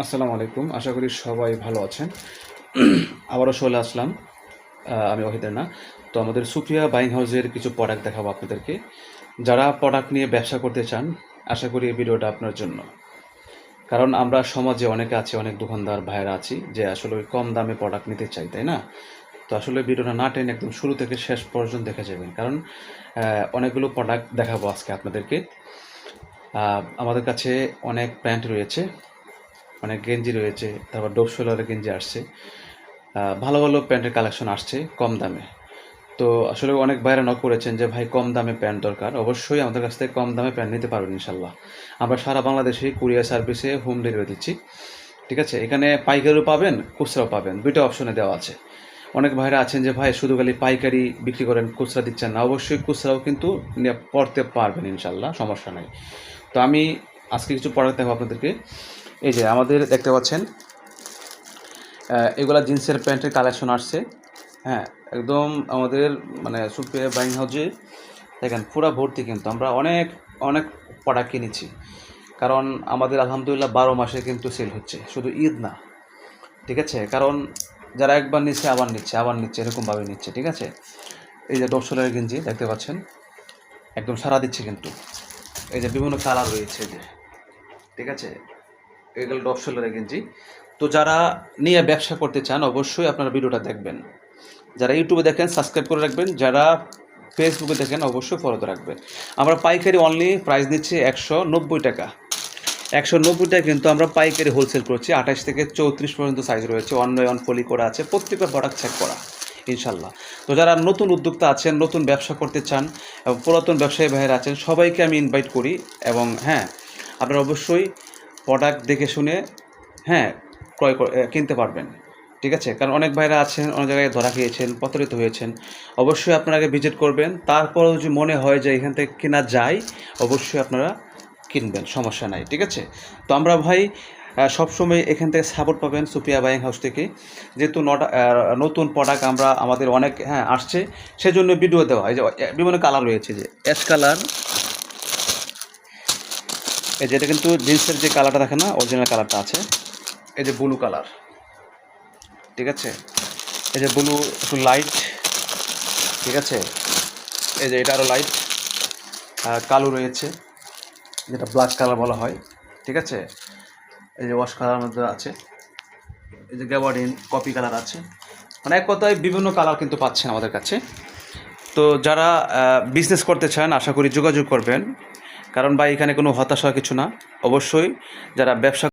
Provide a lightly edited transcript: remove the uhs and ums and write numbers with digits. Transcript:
আসসালামু আলাইকুম। আশা করি সবাই ভালো আছেন। আবারও চলে আসলাম। আমি ওহিদের না। তো আমাদের সুপ্রিয়া বাইং হাউসের কিছু প্রোডাক্ট দেখাবো আপনাদেরকে। যারা প্রোডাক্ট নিয়ে ব্যবসা করতে চান, আশা করি এই ভিডিওটা আপনার জন্য। কারণ আমরা সমাজে অনেকে আছি, অনেক দোকানদার ভাইয়েরা আছি যে আসলে ওই কম দামে প্রোডাক্ট নিতে চাই, তাই না? তো আসলে ভিডিওটা না টেনে একদম শুরু থেকে শেষ পর্যন্ত দেখে যাবেন। কারণ অনেকগুলো প্রোডাক্ট দেখাবো আজকে আপনাদেরকে। আমাদের কাছে অনেক প্যান্ট রয়েছে, অনেক গেঞ্জি রয়েছে, তারপর ডোপ শোলারের গেঞ্জি আসছে। ভালো ভালো প্যান্টের কালেকশন আসছে কম দামে। তো আসলে অনেক ভাইরা নক করেছেন যে ভাই কম দামে প্যান্ট দরকার। অবশ্যই আমাদের কাছ থেকে কম দামে প্যান্ট নিতে পারবেন ইনশাল্লাহ। আমরা সারা বাংলাদেশে কুরিয়ার সার্ভিসে হোম ডেলিভারি দিচ্ছি। ঠিক আছে, এখানে পাইকারিও পাবেন, খুচরাও পাবেন, দুইটা অপশনে দেওয়া আছে। অনেক ভাইরা আছেন যে ভাই শুধু খালি পাইকারি বিক্রি করেন, খুচরা দিচ্ছেন না। অবশ্যই খুচরাও কিন্তু পড়তে পারবেন ইনশাল্লাহ, সমস্যা নাই। তো আমি আজকে কিছু প্রোডাক্ট দেখাবো আপনাদেরকে। এই যে আমাদের দেখতে পাচ্ছেন এগুলা জিন্সের প্যান্টের কালেকশন আসছে। হ্যাঁ, একদম আমাদের মানে সুপ্রিয়া বাইং হাউসে দেখেন পুরা ভর্তি, কিন্তু আমরা অনেক অনেক প্রোডাক্ট কিনেছি। কারণ আমাদের আলহামদুলিল্লাহ 12 মাসে কিন্তু সেল হচ্ছে, শুধু ঈদ না। ঠিক আছে, কারণ যারা একবার নিচ্ছে আবার নিচ্ছে আবার নিচ্ছে, এরকমভাবে নিচ্ছে। ঠিক আছে, এই যে ডপসলের গেঞ্জি দেখতে পাচ্ছেন, একদম সারা দিচ্ছে কিন্তু। এই যে বিভিন্ন কালার রয়েছে যে, ঠিক আছে, এগুলো ডপসলের গেঞ্জি। তো যারা নিয়ে ব্যবসা করতে চান অবশ্যই আপনারা ভিডিওটা দেখবেন। যারা ইউটিউবে দেখেন সাবস্ক্রাইব করে রাখবেন, যারা ফেসবুকে দেখেন অবশ্যই ফলোতে রাখবেন। আমরা পাইকারি অনলি প্রাইস দিচ্ছি 190 টাকা। 190 টাকা কিন্তু আমরা পাইকারি হোলসেল করছি। 28 থেকে 34 পর্যন্ত সাইজ রয়েছে, অন বাই অন পলি করা আছে, প্রত্যেকটা প্রোডাক্ট চেক করা ইনশাল্লাহ। তো যারা নতুন উদ্যোক্তা আছেন, নতুন ব্যবসা করতে চান এবং পুরাতন ব্যবসায়ী ভাইয়েরা আছেন, সবাইকে আমি ইনভাইট করি। এবং হ্যাঁ, আপনারা অবশ্যই প্রোডাক্ট দেখে শুনে হ্যাঁ কিনতে পারবেন। ঠিক আছে, কারণ অনেক ভাইরা আছেন অনেক জায়গায় ধরা খেয়েছেন, প্রতারিত হয়েছেন। অবশ্যই আপনারা আগে ভিজিট করবেন, তারপরেও যদি মনে হয় যে এখান থেকে কেনা যায়, অবশ্যই আপনারা কিনবেন, সমস্যা নাই। ঠিক আছে, তো আমরা ভাই সবসময় এখান থেকে সাপোর্ট পাবেন সুপ্রিয়া বাইং হাউস থেকে। যেহেতু নতুন প্রোডাক্ট আমরা আমাদের অনেক আসছে, সেজন্য ভিডিও দেওয়া। এই যে বিভিন্ন কালার রয়েছে, যে অ্যাশ কালার, এই যে এটা কিন্তু জিন্সের যে কালারটা দেখেন না, অরিজিনাল কালারটা আছে। এই যে ব্লু কালার, ঠিক আছে, এই যে ব্লু একটু লাইট, ঠিক আছে, এই যে এটা আরও লাইট। কালো রয়েছে, যেটা ব্ল্যাক কালার বলা হয়। ঠিক আছে, এই যে ওয়াশ কালার মধ্যে আছে, এই যে গ্যাবার্ডিন কপি কালার আছে। মানে এক কথায় বিভিন্ন কালার কিন্তু পাচ্ছেন আমাদের কাছে। তো যারা বিজনেস করতে চান আশা করি যোগাযোগ করবেন, কারণ ভাই এখানে কোনো হতাশা কিছু না। অবশ্যই যারা ব্যবসা